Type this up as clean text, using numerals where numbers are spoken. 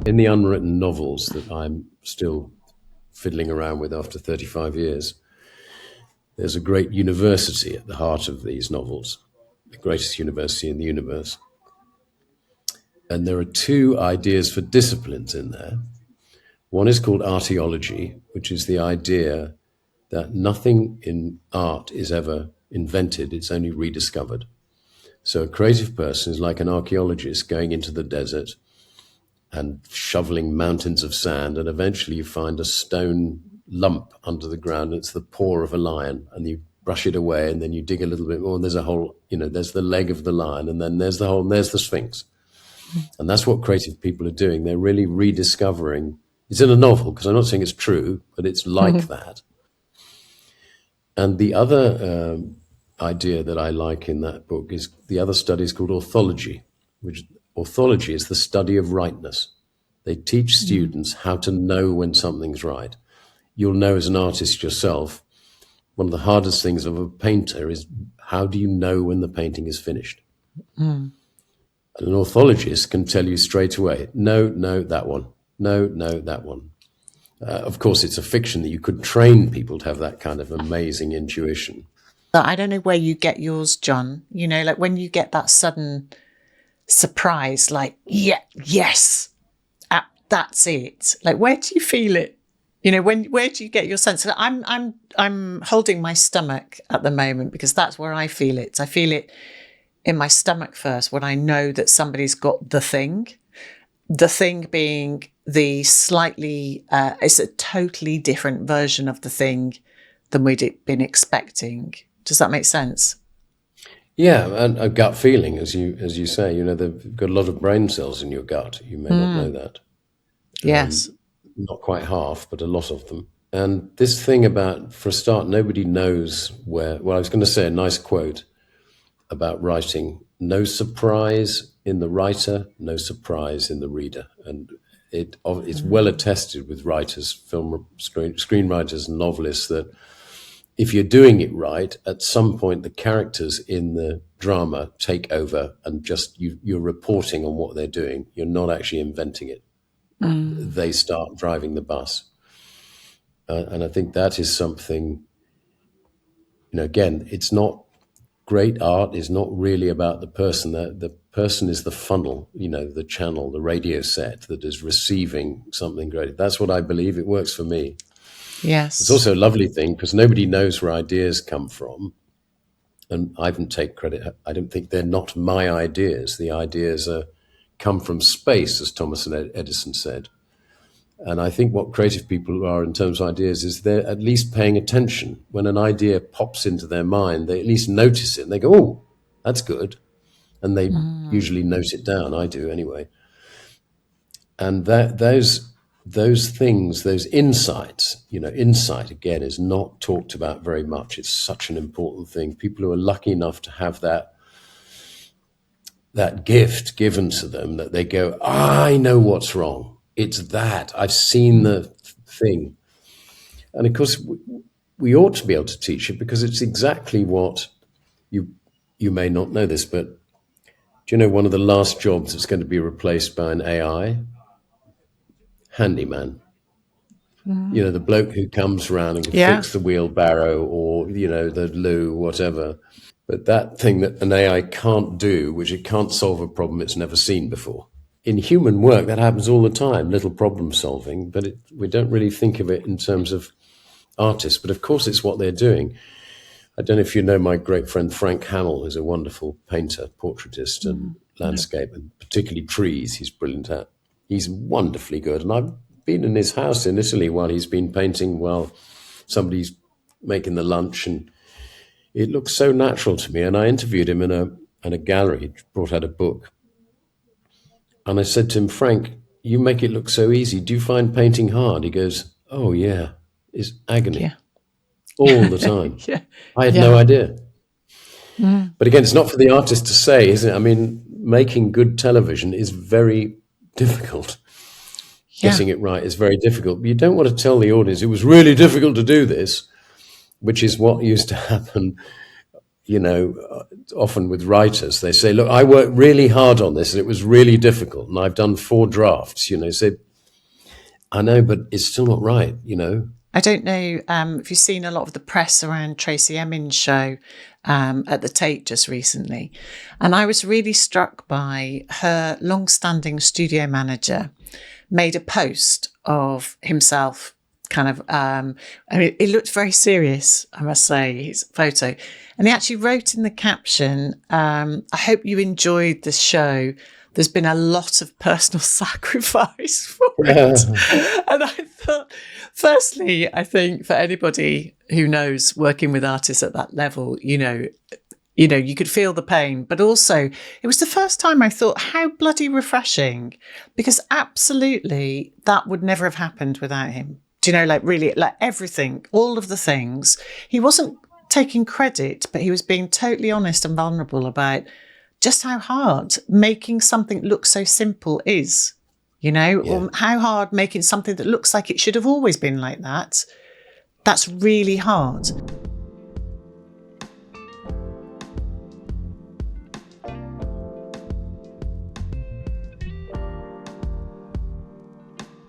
in the unwritten novels that I'm still fiddling around with after 35 years, there's a great university at the heart of these novels, the greatest university in the universe. And there are two ideas for disciplines in there. One is called archaeology, which is the idea that nothing in art is ever invented, it's only rediscovered. So a creative person is like an archaeologist going into the desert and shoveling mountains of sand, and eventually you find a stone lump under the ground. It's the paw of a lion, and you brush it away, and then you dig a little bit more, and there's a hole, there's the leg of the lion, and then there's the hole, and there's the Sphinx. And that's what creative people are doing. They're really rediscovering. It's in a novel, because I'm not saying it's true, but it's like that. And the other idea that I like in that book is the other study is called orthology, which orthology is the study of rightness. They teach students how to know when something's right. You'll know as an artist yourself, one of the hardest things of a painter is how do you know when the painting is finished? And an orthologist can tell you straight away, no, that one. No, that one. Of course, it's a fiction that you could train people to have that kind of amazing intuition. I don't know where you get yours, John. Like when you get that sudden surprise, like, yes, that's it. Like, where do you feel it? Where do you get your sense? I'm holding my stomach at the moment because that's where I feel it. I feel it in my stomach first when I know that somebody's got the thing being the slightly, it's a totally different version of the thing than we'd been expecting. Does that make sense? Yeah, and a gut feeling, as you say, they've got a lot of brain cells in your gut. You may not know that. Yes. Not quite half, but a lot of them. And this thing about, for a start, nobody knows where, well, I was going to say a nice quote about writing, no surprise in the writer, no surprise in the reader. And it's well attested with writers, screenwriters and novelists that if you're doing it right, at some point the characters in the drama take over and just you're reporting on what they're doing. You're not actually inventing it. They start driving the bus. And I think that is something, again, it's not, great art is not really about the person. The person is the funnel, the channel, the radio set that is receiving something great. That's what I believe. It works for me. Yes. It's also a lovely thing because nobody knows where ideas come from. And I don't take credit. I don't think they're not my ideas. The ideas come from space, as Thomas Edison said. And I think what creative people are in terms of ideas is they're at least paying attention. When an idea pops into their mind, they at least notice it and they go, oh, that's good. And they usually note it down. I do anyway. And those things, those insights, insight again is not talked about very much. It's such an important thing. People who are lucky enough to have that gift given to them, that they go, I know what's wrong. It's that. I've seen the thing. And of course, we ought to be able to teach it because it's exactly what you may not know this, but do you know one of the last jobs that's going to be replaced by an AI? Handyman. The bloke who comes around and can fix the wheelbarrow or, the loo, whatever. But that thing that an AI can't do, which it can't solve a problem it's never seen before. In human work, that happens all the time, little problem solving, but we don't really think of it in terms of artists. But of course, it's what they're doing. I don't know if you know my great friend Frank Hamill, who's a wonderful painter, portraitist and landscape, and particularly trees he's brilliant at. He's wonderfully good. And I've been in his house in Italy while he's been painting while somebody's making the lunch. And it looks so natural to me. And I interviewed him in a gallery. He brought out a book. And I said to him, Frank, you make it look so easy. Do you find painting hard? He goes, oh, yeah, it's agony all the time. I had no idea. But again, it's not for the artist to say, is it? I mean, making good television is very difficult. Getting it right is very difficult. But you don't want to tell the audience it was really difficult to do this, which is what used to happen, often with writers, they say, look, I worked really hard on this and it was really difficult and I've done 4 drafts, so I know, but it's still not right, I don't know if you've seen a lot of the press around Tracy Emin's show at the Tate just recently. And I was really struck by her long-standing studio manager made a post of himself kind of, it looked very serious, I must say, his photo. And he actually wrote in the caption, I hope you enjoyed this show. There's been a lot of personal sacrifice for it. And I thought, firstly, I think for anybody who knows working with artists at that level, you could feel the pain, but also it was the first time I thought how bloody refreshing, because absolutely that would never have happened without him. Do you know, really, everything, all of the things, he wasn't taking credit, but he was being totally honest and vulnerable about just how hard making something look so simple is, or how hard making something that looks like it should have always been like that. That's really hard.